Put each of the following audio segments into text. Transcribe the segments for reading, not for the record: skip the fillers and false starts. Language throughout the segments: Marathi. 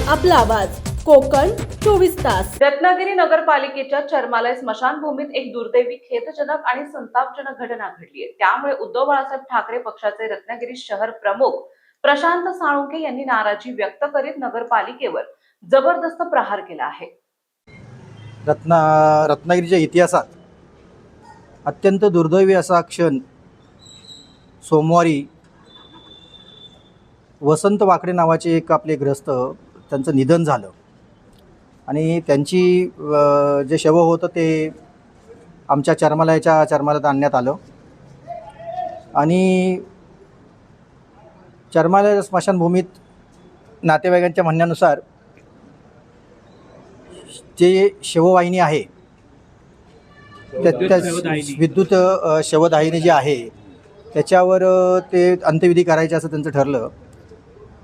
आपला आवाज कोकण 24 तास। रत्नागिरी नगरपालिकेच्या चर्मालय स्मशानभूमीत एक दुर्दैवी, खेदजनक आणि संतापजनक घटना घडली आहे। त्यामुळे उद्धव बाळासाहेब ठाकरे पक्षाचे रत्नागिरी शहर प्रमुख प्रशांत साळुंखे यांनी नाराजी व्यक्त करीत नगरपालिकेवर जबरदस्त प्रहार केला आहे। रत्नागिरीच्या इतिहासात अत्यंत दुर्दैवी असा क्षण सोमवारी वसंत वाकडे नावाचे एक आपले ग्रस्त त्यांचं निधन झालं आणि त्यांची जे शव होतं ते आमच्या चर्मालयात आणण्यात आलं आणि चर्मालय स्मशानभूमीत नातेवाईकांच्या म्हणण्यानुसार जे शववाहिनी आहे त्या विद्युत शवदाहिनी जी आहे त्याच्यावर ते अंत्यविधी करायचे असं त्यांचं ठरलं।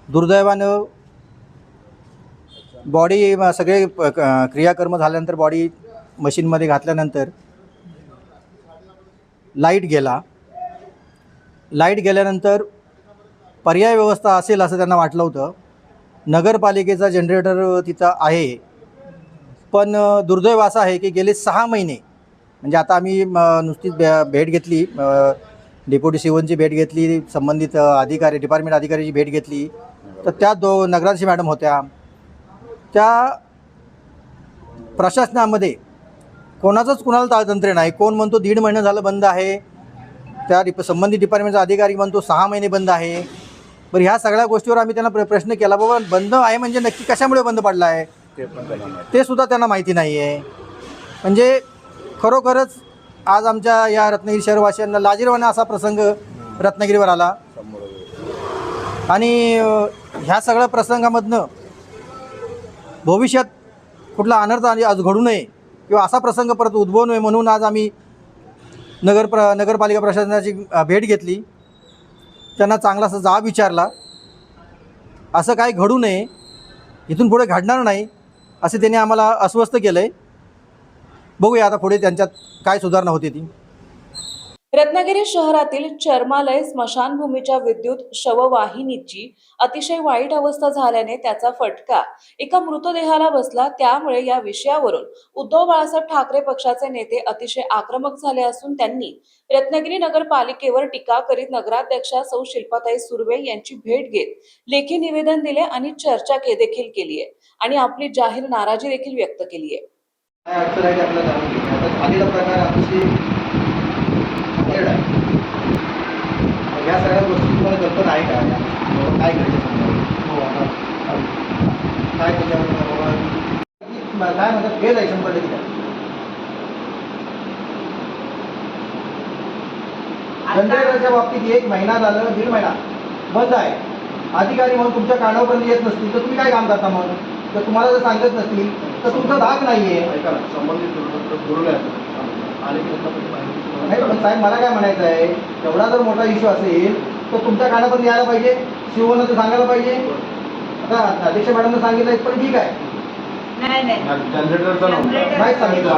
दुर्दैवानं बॉडी सगळे क्रियाकर्म झाल्यानंतर बॉडी मशीनमध्ये घातल्यानंतर लाईट गेल्यानंतर पर्याय व्यवस्था असेल असं त्यांना वाटलं होतं। नगरपालिकेचा जनरेटर तिथं आहे, पण दुर्दैव असं आहे की गेले 6 महिने म्हणजे आता आम्ही नुसतीच भेट घेतली, डेप्युटी सीओची भेट घेतली, संबंधित अधिकारी डिपार्टमेंट अधिकाऱ्याची भेट घेतली, तर त्या नगराध्यक्ष मॅडम होत्या। त्या प्रशासनामध्ये कुणाला ताळतंत्र्य नाही। कोण म्हणतो 1.5 महिना झालं बंद आहे, त्या संबंधित डिपार्टमेंटचा अधिकारी म्हणतो 6 महिने बंद आहे। बरं, ह्या सगळ्या गोष्टीवर आम्ही त्यांना प्रश्न केला, बाबा बंद आहे म्हणजे नक्की कशामुळे बंद पडला आहे ते सुद्धा त्यांना माहिती नाही आहे। म्हणजे खरोखरच आज आमच्या या रत्नागिरी शहरवासियांना लाजिरवाणा असा प्रसंग रत्नागिरीवर आला आणि ह्या सगळ्या प्रसंगामधनं भविष्यात कुठला अनर्थ आज घडू नये किंवा असा प्रसंग परत उद्भवू नये म्हणून आज आम्ही नगरपालिका प्रशासनाची भेट घेतली, त्यांना चांगला असा जाब विचारला। असं काय घडू नये, इथून पुढे घडणार नाही असे त्यांनी आम्हाला अस्वस्थ केलं आहे। बघूया आता पुढे त्यांच्यात काय सुधारणा होते ती। रत्नागिरी शहरातील चर्मालय स्मशानभूमीच्या विद्युत शववाहिनीची अतिशय वाईट अवस्था झाल्याने त्याचा फटका एका मृतदेहाला बसला। त्यामुळे या विषयावरून उद्धव बाळासाहेब ठाकरे पक्षाचे नेते अतिशय आक्रमक झाले असून त्यांनी रत्नागिरी नगरपालिकेवर टीका करीत नगराध्यक्षा सौ शिल्पाताई सुर्वे यांची भेट घेत लेखी निवेदन दिले आणि चर्चा देखील केली आहे आणि आपली जाहीर नाराजी देखील व्यक्त केली आहे। या सगळ्या गोष्टी तुम्हाला कल्पना आहे का? काय घडलं काय त्याच्यावर काय म्हणतात फेल आहे 100%। जनरेटरच्या बाबतीत 1 महिना झालं, 1.5 महिना बंद आहे। अधिकारी म्हणून तुमच्या कानापर्यंत येत नसतील तर तुम्ही काय काम करता? मग जर तुम्हाला जर सांगत नसतील तर तुमचा धाक नाहीये। नाही पण साहेब, मला काय म्हणायचं आहे, एवढा जर मोठा इश्यू असेल तर तुमच्या कानापर्यंत यायला पाहिजे, सीओनं तर सांगायला पाहिजे। आता अध्यक्ष मॅडमनं सांगितलं पण ठीक आहे, नाही सांगितलं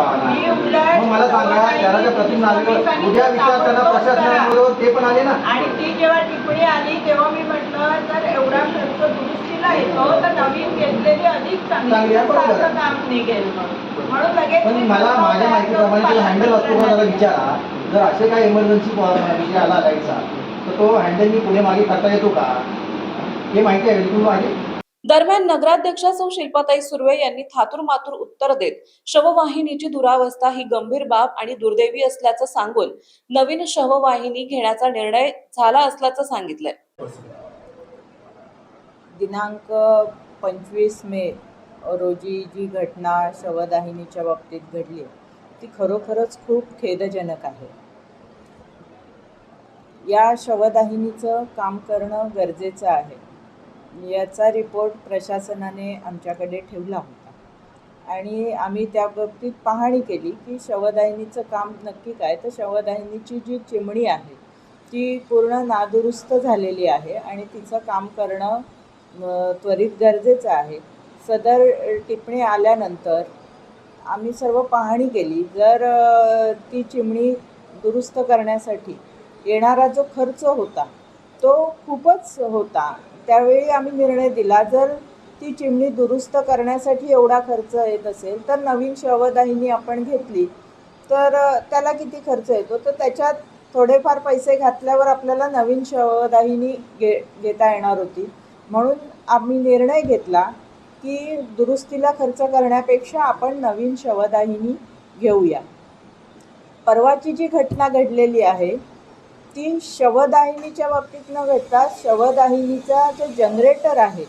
मग मला सांगा, शहराच्या प्रतिनिधी उद्या विचार त्यांना प्रशासनाबरोबर ते पण आले ना। आणि ती जेव्हा टिप्पणी आली तेव्हा मी म्हटलं तर एवढा खर्च दुरुस्तीला येतो तर नवीन घेतलेली अधिक चांगली काम निघेल म्हणून लगेच। पण मला माझ्या माहितीप्रमाणे तो हँडल असतो का त्याला विचारा, जर असे काय इमर्जन्सी विषय आला लाईटचा तर तो हँडल मी पुढे मागे करता येतो का हे माहिती आहे तुम्ही माझे। दरम्यान नगराध्यक्षा सौ शिल्पाताई सुर्वे यांनी थातूरमातूर उत्तर देत शववाहिनीची दुरावस्था ही गंभीर बाब आणि दुर्दैवी असल्याचं सांगून नवीन शववाहिनी घेण्याचा निर्णय झाला असल्याचं सांगितलंय। दिनांक 25 मे रोजी जी घटना शवदाहिनीच्या बाबतीत घडली ती खरोखरच खूप खेदजनक आहे। या शवदाहिनीचं काम करणं गरजेचं आहे याचा रिपोर्ट प्रशासनाने आमच्याकडे ठेवला होता आणि आम्ही त्या बाबतीत पाहणी केली की शवदाहिनीचं काम नक्की काय। तर शवदाहिनीची जी चिमणी आहे ती पूर्ण नादुरुस्त झालेली आहे आणि तिचं काम करणं त्वरित गरजेचं आहे। सदर टिप्पणी आल्यानंतर आम्ही सर्व पाहणी केली। जर ती चिमणी दुरुस्त करण्यासाठी येणारा जो खर्च होता तो खूपच होता, त्यावेळी आम्ही निर्णय दिला जर ती चिमणी दुरुस्त करण्यासाठी एवढा खर्च येत असेल तर नवीन शवदाहिनी आपण घेतली तर त्याला किती खर्च येतो, तर त्याच्यात थोडेफार पैसे घातल्यावर आपल्याला नवीन शवदाहिनी घेता येणार होती. म्हणून आम्ही निर्णय घेतला की दुरुस्तीला खर्च करण्यापेक्षा आपण नवीन शवदाहिनी घेऊया. परवाची जी घटना घडलेली आहे ती शवदाहिनीच्या बाबतीत न घडता शवदाहिनीचा जो जनरेटर आहे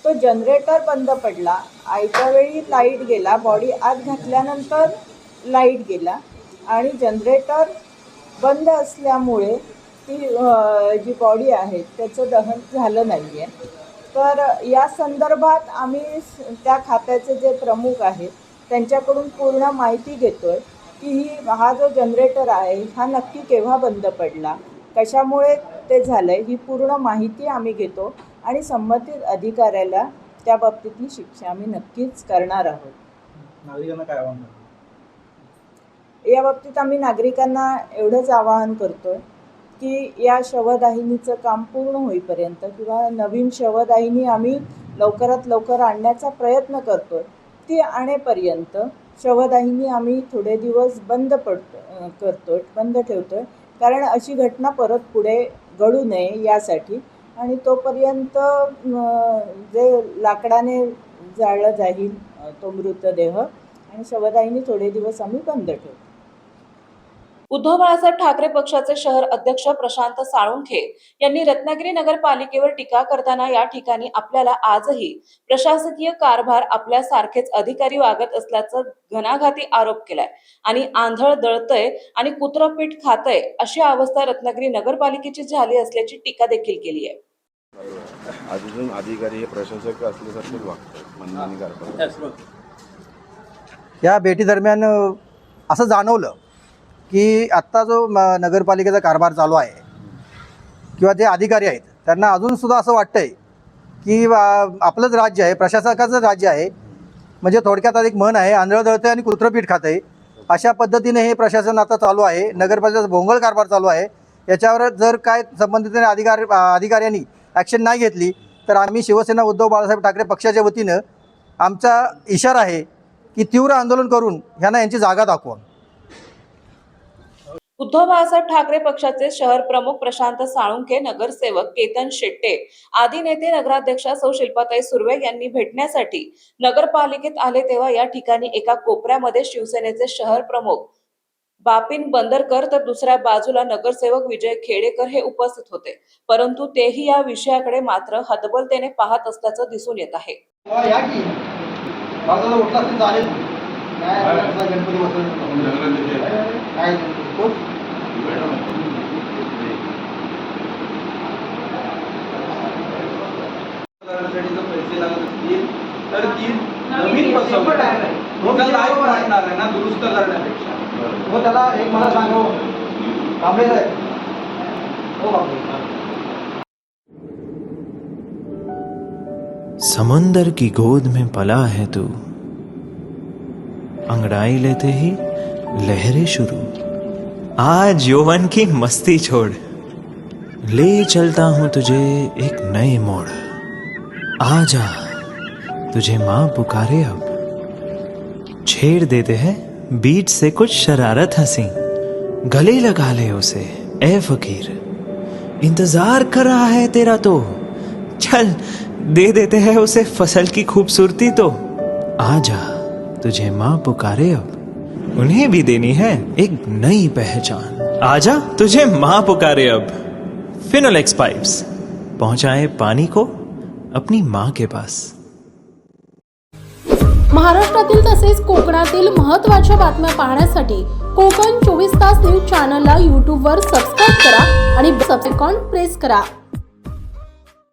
तो जनरेटर बंद पडला. आयत्या वेळी लाईट गेला, बॉडी आत घातल्यानंतर लाईट गेला आणि जनरेटर बंद असल्यामुळे ती जी बॉडी आहे त्याचं दहन झालं नाही आहे. तर या संदर्भात आम्ही त्या खात्याचे जे प्रमुख आहेत त्यांच्याकडून पूर्ण माहिती घेतो आहे की हा जो जनरेटर आहे हा नक्की केव्हा बंद पडला, कशामुळे ते झालं आहे, ही पूर्ण माहिती आम्ही घेतो आणि संबंधित अधिकाऱ्याला त्या बाबतीतली शिक्षा आम्ही नक्कीच करणार आहोत. नागरिकांना काय आव्हान? या बाबतीत आम्ही नागरिकांना एवढंच आवाहन करतो आहे की या शवदाहिनीचं काम पूर्ण होईपर्यंत किंवा नवीन शवदाहिनी आम्ही लवकरात लवकर आणण्याचा प्रयत्न करतो आहे, ती आणेपर्यंत शवदाहिनी आम्ही थोडे दिवस बंद ठेवतो आहे. कारण अशी घटना परत पुढे घडू नये यासाठी. आणि तोपर्यंत जे लाकडाने जाळलं जाईल तो मृतदेह आणि शवदाहिनी थोडे दिवस आम्ही बंद ठेवतो. उद्धव बाळासाहेब ठाकरे पक्षाचे शहर अध्यक्ष प्रशांत साळुंखे यांनी रत्नागिरी नगरपालिकेवर टीका करताना या ठिकाणी आपल्याला आजही प्रशासकीय कारभार आपल्यासारखेच अधिकारी वागत असल्याचा घणाघाती आरोप केलाय आणि आंधळ दळतय आणि कुत्रपीठ खातय अशी अवस्था रत्नागिरी नगरपालिकेची झाली असल्याची टीका देखील केली आहे. अजून अधिकारी हे प्रशासक असल्यासारखेच वागतात मनमानी कारभार. या भेटीदरम्यान असं जाणवलं की आत्ता जो नगरपालिकेचा कारभार चालू आहे किंवा जे अधिकारी आहेत त्यांना अजूनसुद्धा असं वाटतं आहे की आपलंच राज्य आहे, प्रशासकाचं राज्य आहे. म्हणजे थोडक्यात एक म्हण आहे, आंधळ दळतंय आणि कुत्रपीठ खातंय, अशा पद्धतीने हे प्रशासन आता चालू आहे. नगरपालिकेचा भोंगळ कारभार चालू आहे. याच्यावर जर काय संबंधित अधिकाऱ्यांनी ॲक्शन नाही घेतली तर आम्ही शिवसेना उद्धव बाळासाहेब ठाकरे पक्षाच्या वतीनं आमचा इशारा आहे की तीव्र आंदोलन करून ह्यांना यांची जागा दाखवा. उद्धव बाळासाहेब ठाकरे पक्षाचे शहर प्रमुख प्रशांत साळुंखे, नगरसेवक केतन शेट्टे आदी नेते नगराध्यक्षा सौ शिल्पाताई सुर्वे यांनी भेटण्यासाठी नगरपालिकेत आले तेव्हा या ठिकाणी एका कोपऱ्यामध्ये शिवसेनेचे शहर प्रमुख बापिन बंदरकर तर दुसऱ्या बाजूला नगरसेवक विजय खेडेकर हे उपस्थित होते. परंतु तेही या विषयाकडे मात्र हतबलतेने पाहत असल्याचं दिसून येत आहे. पैसे लागत असतील तर ती नवीन फसवणूक आहे ना दुरुस्त करण्यापेक्षा. हो त्याला एक मला सांगा थांबलेलं आहे. हो समंदर की गोद में पला है तू, अंगड़ाई लेते ही लहरें शुरू, आज यौवन की मस्ती छोड़, ले चलता हूं तुझे एक नए मोड़, आजा तुझे माँ पुकारे अब, छेड़ देते हैं बीच से कुछ शरारत हंसी, गले लगा ले उसे ए फकीर, इंतजार कर रहा है तेरा तो, चल दे देते हैं उसे फसल की खूबसूरती तो, आजा तुझे माँ पुकारे अब, उन्हें भी देनी है एक नई पहचान, आजा तुझे माँ पुकारे अब. फिनोलेक्स पाइप्स पहुंचाए पानी को अपनी माँ के पास. महाराष्ट्रातील तसेच कोकणातील महत्त्वाच्या बातम्या पाहण्यासाठी कोकण 24 तास न्यूज चॅनलला यूट्यूबवर सबस्क्राईब करा आणि बेल आयकॉन प्रेस करा.